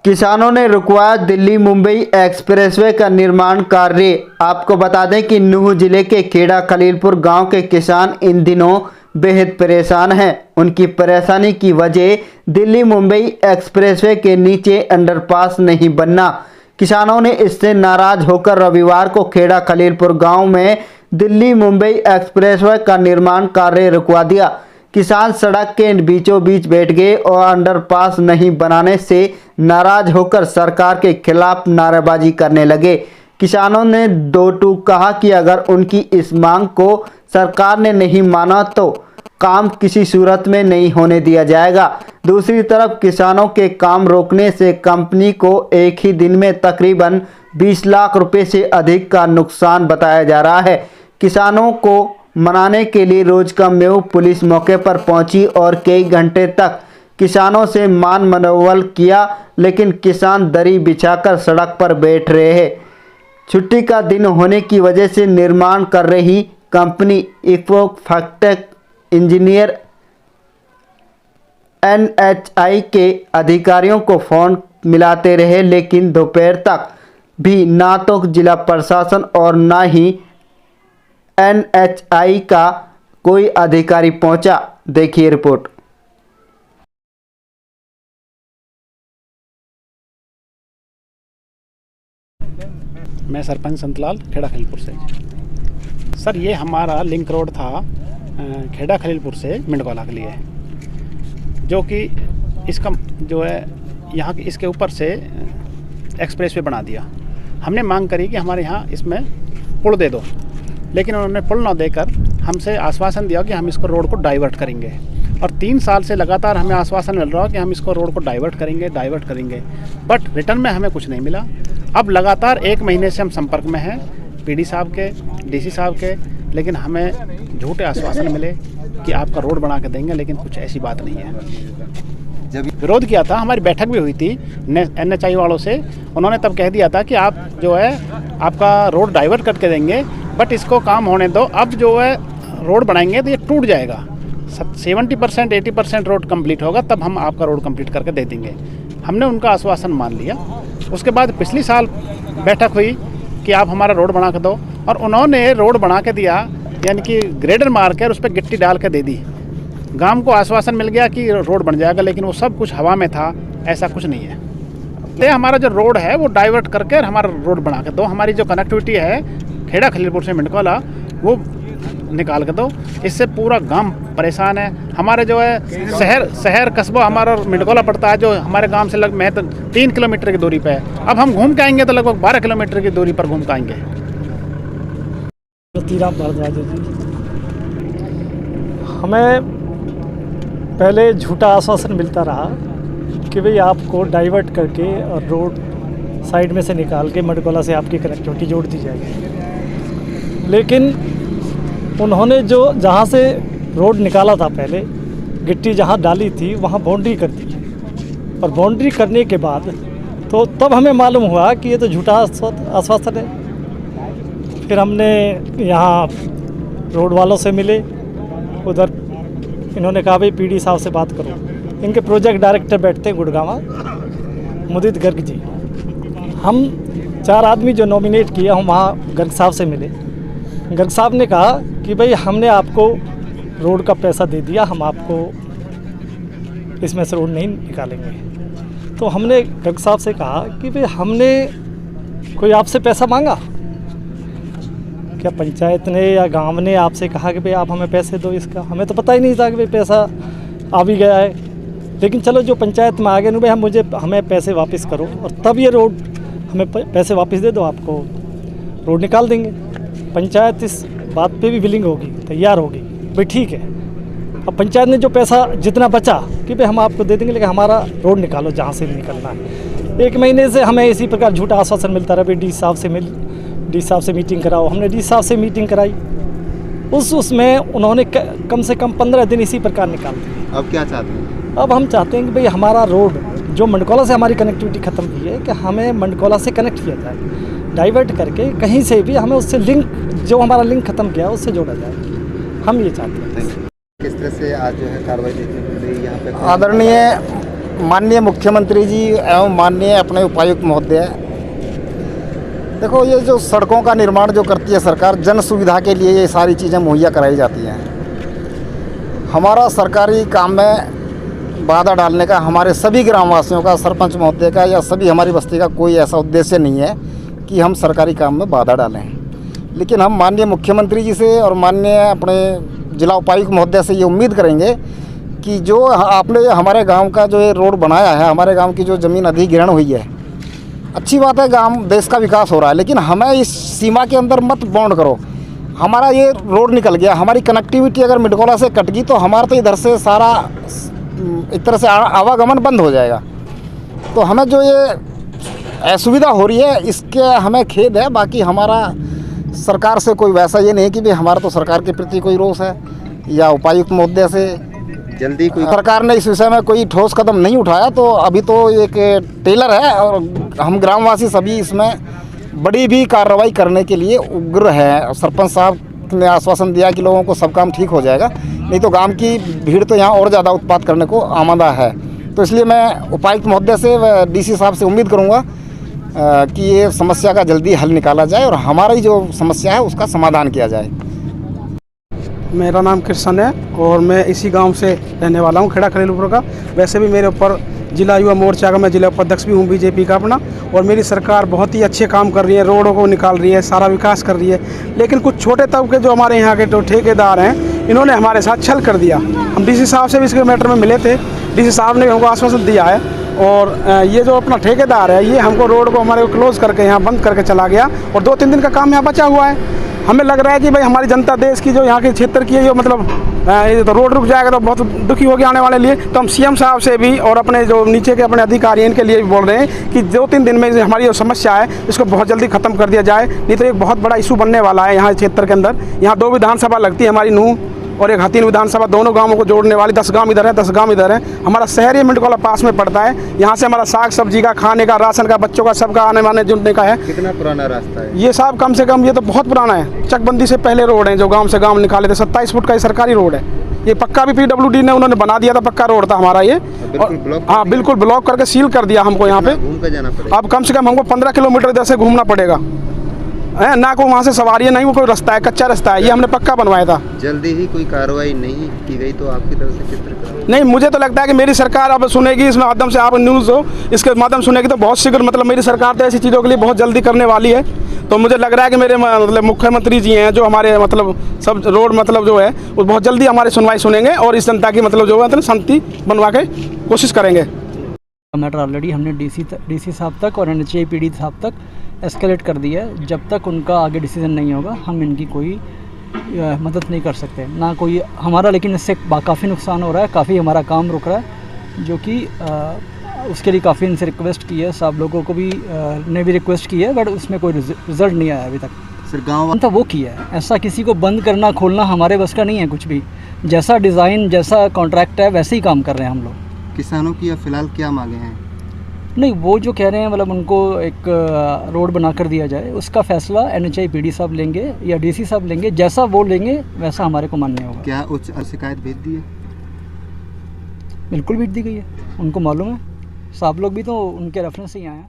किसानों ने रुकवाया दिल्ली मुंबई एक्सप्रेसवे का निर्माण कार्य। आपको बता दें कि नूंह जिले के खेड़ा खलीलपुर गांव के किसान इन दिनों बेहद परेशान हैं। उनकी परेशानी की वजह दिल्ली मुंबई एक्सप्रेसवे के नीचे अंडरपास नहीं बनना। किसानों ने इससे नाराज होकर रविवार को खेड़ा खलीलपुर गांव में दिल्ली मुंबई एक्सप्रेसवे का निर्माण कार्य रुकवा दिया। किसान सड़क के बीचों बीच बैठ गए और अंडरपास नहीं बनाने से नाराज होकर सरकार के खिलाफ नारेबाजी करने लगे। किसानों ने दो टूक कहा कि अगर उनकी इस मांग को सरकार ने नहीं माना तो काम किसी सूरत में नहीं होने दिया जाएगा। दूसरी तरफ किसानों के काम रोकने से कंपनी को एक ही दिन में तकरीबन 20 लाख रुपए से अधिक का नुकसान बताया जा रहा है। किसानों को मनाने के लिए रोजकमेव पुलिस मौके पर पहुंची और कई घंटे तक किसानों से मान मनोबल किया, लेकिन किसान दरी बिछाकर सड़क पर बैठ रहे हैं। छुट्टी का दिन होने की वजह से निर्माण कर रही कंपनी इक्वोफैक्टेक इंजीनियर NHI के अधिकारियों को फ़ोन मिलाते रहे, लेकिन दोपहर तक भी ना तो जिला प्रशासन और ना ही NHI का कोई अधिकारी पहुंचा। देखिए रिपोर्ट। मैं सरपंच संतलाल खेड़ा खलीलपुर से। सर ये हमारा लिंक रोड था खेड़ा खलीलपुर से मिंडवाला के लिए, जो कि इसका जो है यहाँ इसके ऊपर से एक्सप्रेसवे बना दिया। हमने मांग करी कि हमारे यहाँ इसमें पुल दे दो, लेकिन उन्होंने पुल ना देकर हमसे आश्वासन दिया कि हम इसको रोड को डाइवर्ट करेंगे। और 3 साल से लगातार हमें आश्वासन मिल रहा है कि हम इसको रोड को डाइवर्ट करेंगे, बट रिटर्न में हमें कुछ नहीं मिला। अब लगातार 1 महीने से हम संपर्क में हैं PD साहब के, DC साहब के, लेकिन हमें झूठे आश्वासन मिले कि आपका रोड बना के देंगे, लेकिन कुछ ऐसी बात नहीं है। जब विरोध किया था, हमारी बैठक भी हुई थी NHI वालों से, उन्होंने तब कह दिया था कि आप जो है आपका रोड डाइवर्ट करके देंगे, बट इसको काम होने दो। अब जो है रोड बनाएंगे तो ये टूट जाएगा, 70% 80% रोड कंप्लीट होगा, तब हम आपका रोड कंप्लीट करके दे देंगे। हमने उनका आश्वासन मान लिया। उसके बाद पिछली साल बैठक हुई कि आप हमारा रोड बना के दो, और उन्होंने रोड बना के दिया, यानी कि ग्रेडर मार कर उस पर गिट्टी डाल के दे दी। गांव को आश्वासन मिल गया कि रोड बन जाएगा, लेकिन वो सब कुछ हवा में था, ऐसा कुछ नहीं है। तो हमारा जो रोड है वो डाइवर्ट करके हमारा रोड बना के दो। हमारी जो कनेक्टिविटी है खेड़ा खलीलपुर से मिंडवाला वो निकाल के दो। इससे पूरा गांव परेशान है। हमारे जो है शहर कस्बा हमारा मिंडवाला पड़ता है, जो हमारे गांव से लगभग 3 किलोमीटर की दूरी पे है। अब हम घूम के आएंगे तो लगभग 12 किलोमीटर की दूरी पर घूम के आएंगे। हमें पहले झूठा आश्वासन मिलता रहा कि भाई आपको डाइवर्ट करके और रोड साइड में से निकाल के मिंडवाला से आपकी कनेक्टिविटी जोड़ दी जाएगी, लेकिन उन्होंने जो जहाँ से रोड निकाला था, पहले गिट्टी जहाँ डाली थी वहाँ बाउंड्री कर दी, और बाउंड्री करने के बाद तो तब हमें मालूम हुआ कि ये तो झूठा आश्वासन है। फिर हमने यहाँ रोड वालों से मिले, उधर इन्होंने कहा भाई PD साहब से बात करो। इनके प्रोजेक्ट डायरेक्टर बैठते हैं गुड़गांव, मुदित गर्ग जी। हम 4 आदमी जो नॉमिनेट किए, हम वहाँ गर्ग साहब से मिले। गर्ग साहब ने कहा कि भाई हमने आपको रोड का पैसा दे दिया, हम आपको इसमें से रोड नहीं निकालेंगे। तो हमने गर्ग साहब से कहा कि भाई हमने कोई आपसे पैसा मांगा क्या? पंचायत ने या गांव ने आपसे कहा कि भाई आप हमें पैसे दो इसका? हमें तो पता ही नहीं था कि भाई पैसा आ भी गया है। लेकिन चलो जो पंचायत में आ गए, भाई हमें पैसे वापस करो, और तब ये रोड हमें पैसे वापस दे दो, आपको रोड निकाल देंगे। पंचायत इस बात पे भी विलिंग होगी, तैयार होगी, भाई ठीक है। अब पंचायत ने जो पैसा जितना बचा कि भाई हम आपको दे देंगे, लेकिन हमारा रोड निकालो जहाँ से निकलना है। 1 महीने से हमें इसी प्रकार झूठा आश्वासन मिलता रहा। भाई डी साहब से मीटिंग कराओ। हमने डी साहब से मीटिंग कराई, उसमें उन्होंने कम से कम 15 दिन इसी प्रकार निकाल दिए। अब क्या चाहते हैं? अब हम चाहते हैं कि भाई हमारा रोड जो मिंडवाला से हमारी कनेक्टिविटी ख़त्म की है, कि हमें मिंडवाला से कनेक्ट किया जाए, डाइवर्ट करके कहीं से भी हमें उससे लिंक, जो हमारा लिंक ख़त्म किया है उससे जोड़ा जाए। हम ये चाहते हैं। किस तरह से आज जो है कार्रवाई देखने को मिली यहाँ पे? आदरणीय माननीय मुख्यमंत्री जी एवं माननीय अपने उपायुक्त महोदय, देखो ये जो सड़कों का निर्माण जो करती है सरकार, जन सुविधा के लिए ये सारी चीज़ें मुहैया कराई जाती हैं। हमारा सरकारी काम में बाधा डालने का हमारे सभी ग्रामवासियों का, सरपंच महोदय का या सभी हमारी बस्ती का कोई ऐसा उद्देश्य नहीं है कि हम सरकारी काम में बाधा डालें। लेकिन हम माननीय मुख्यमंत्री जी से और माननीय अपने जिला उपायुक्त महोदय से ये उम्मीद करेंगे कि जो आपने हमारे गांव का जो ये रोड बनाया है, हमारे गांव की जो ज़मीन अधिग्रहण हुई है, अच्छी बात है, गांव देश का विकास हो रहा है, लेकिन हमें इस सीमा के अंदर मत बाउंड करो। हमारा ये रोड निकल गया, हमारी कनेक्टिविटी अगर मिडकोला से कट गई तो हमारा तो इधर से सारा एक तरह से आवागमन बंद हो जाएगा। तो हमें जो ये असुविधा हो रही है इसके हमें खेद है। बाकी हमारा सरकार से कोई वैसा ये नहीं कि भाई हमारा तो सरकार के प्रति कोई रोष है या उपायुक्त महोदय से जल्दी कोई सरकार ने इस विषय में कोई ठोस कदम नहीं उठाया। तो अभी तो एक टेलर है और हम ग्रामवासी सभी इसमें बड़ी भी कार्रवाई करने के लिए उग्र है। सरपंच साहब ने आश्वासन दिया कि लोगों को सब काम ठीक हो जाएगा, नहीं तो गांव की भीड़ तो यहाँ और ज़्यादा उत्पात करने को आमादा है। तो इसलिए मैं उपायुक्त महोदय से व डीसी साहब से उम्मीद करूँगा कि ये समस्या का जल्दी हल निकाला जाए और हमारी जो समस्या है उसका समाधान किया जाए। मेरा नाम कृष्ण है और मैं इसी गांव से रहने वाला हूं, खेड़ा खलीलपुर का। वैसे भी मेरे ऊपर जिला युवा मोर्चा का मैं जिला उपाध्यक्ष भी हूं बीजेपी का अपना। और मेरी सरकार बहुत ही अच्छे काम कर रही है, रोडों को निकाल रही है, सारा विकास कर रही है। लेकिन कुछ छोटे तबके जो हमारे यहाँ के जो ठेकेदार हैं, इन्होंने हमारे साथ छल कर दिया। हम डीसी साहब से भी इसके मैटर में मिले थे, डीसी साहब ने हमको आश्वासन दिया है। और ये जो अपना ठेकेदार है, ये हमको रोड को हमारे को क्लोज़ करके यहाँ बंद करके चला गया और 2-3 दिन का काम यहाँ बचा हुआ है। हमें लग रहा है कि भाई हमारी जनता देश की जो यहाँ के क्षेत्र की है, जो मतलब ये तो रोड रुक जाएगा तो बहुत दुखी होगी आने वाले लिए। तो हम सीएम साहब से भी और अपने जो नीचे के अपने अधिकारी इनके लिए भी बोल रहे हैं कि 2-3 दिन में हमारी जो समस्या है इसको बहुत जल्दी ख़त्म कर दिया जाए, नहीं तो एक बहुत बड़ा इशू बनने वाला है यहाँ क्षेत्र के अंदर। यहाँ 2 विधानसभा लगती है, हमारी नूह और एक हथीन विधानसभा, दोनों गांवों को जोड़ने वाली। 10 गांव इधर है, 10 गांव इधर है। हमारा शहर ये मिडकोला पास में पड़ता है। यहाँ से हमारा साग सब्जी का, खाने का, राशन का, बच्चों का, सबका आने वाने जुड़ने का है। कितना पुराना रास्ता है ये साहब? कम से कम ये तो बहुत पुराना है, चकबंदी से पहले रोड है जो गांव से गांव निकाले थे। 27 फुट का ये सरकारी रोड है। ये पक्का भी PWD ने उन्होंने बना दिया था, पक्का रोड था हमारा ये। हाँ बिल्कुल ब्लॉक करके सील कर दिया हमको यहाँ पे। घूम कर जाना पड़ेगा। अब कम से कम हमको 15 किलोमीटर इधर से घूमना पड़ेगा है ना। को वहाँ से सवारी नहीं, वो कोई रास्ता है, कच्चा रास्ता है। ये हमने पक्का बनवाया था। जल्दी ही कोई कार्रवाई नहीं की गई तो आपकी तरफ से किस तरह? नहीं, मुझे तो लगता है कि मेरी सरकार अब सुनेगी, इस माध्यम से आप न्यूज़ हो, इसके माध्यम सुनेगी तो बहुत शीघ्र, मतलब मेरी सरकार तो ऐसी चीज़ों के लिए बहुत जल्दी करने वाली है। तो मुझे लग रहा है कि मेरे मतलब मुख्यमंत्री जी हैं जो हमारे मतलब सब रोड मतलब जो है वो बहुत जल्दी हमारी सुनवाई सुनेंगे और इस जनता की मतलब जो है मतलब शांति बनवा के कोशिश करेंगे। मैटर ऑलरेडी हमने डीसी साहब तक और NHAPD साहब तक एस्केलेट कर दिया है। जब तक उनका आगे डिसीजन नहीं होगा हम इनकी कोई मदद नहीं कर सकते ना कोई हमारा। लेकिन इससे काफ़ी नुकसान हो रहा है, काफ़ी हमारा काम रुक रहा है, जो कि उसके लिए काफ़ी इनसे रिक्वेस्ट की है। सब लोगों को भी ने भी रिक्वेस्ट की है, बट उसमें कोई रिजल्ट नहीं आया अभी तक। सर गाँव तो वो किया है, ऐसा किसी को बंद करना खोलना हमारे बस का नहीं है कुछ भी। जैसा डिज़ाइन जैसा कॉन्ट्रैक्ट है वैसे ही काम कर रहे हैं हम लोग। किसानों की फिलहाल क्या मांगे हैं? नहीं, वो जो कह रहे हैं मतलब उनको एक रोड बना कर दिया जाए, उसका फैसला NHAPD साहब लेंगे या DC साहब लेंगे। जैसा वो लेंगे वैसा हमारे को मानने होगा। क्या उच्च शिकायत भेज दी है? बिल्कुल भेज दी गई है, उनको मालूम है। साहब लोग भी तो उनके रेफरेंस से ही आए हैं।